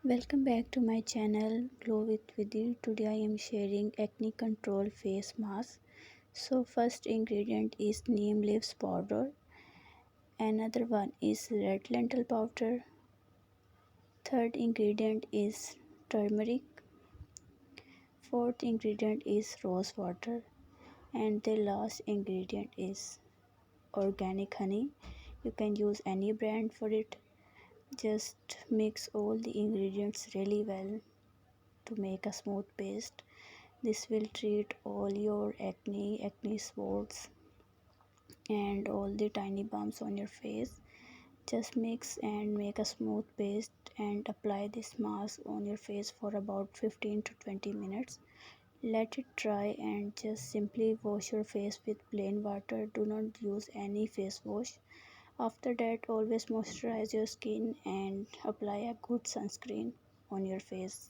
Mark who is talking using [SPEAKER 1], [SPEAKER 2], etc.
[SPEAKER 1] Welcome back to my channel Glow with Vidhi. Today I am sharing acne control face mask. So first ingredient is neem leaves powder. Another one is red lentil powder. Third ingredient is turmeric. Fourth ingredient is rose water. And the last ingredient is organic honey. You can use any brand for it. Just mix all the ingredients really well to make a smooth paste. This will treat all your acne spots, and all the tiny bumps on your face. Just mix and make a smooth paste and apply this mask on your face for about 15 to 20 minutes. Let it dry and just simply wash your face with plain water. Do not use any face wash. After that, always moisturize your skin and apply a good sunscreen on your face.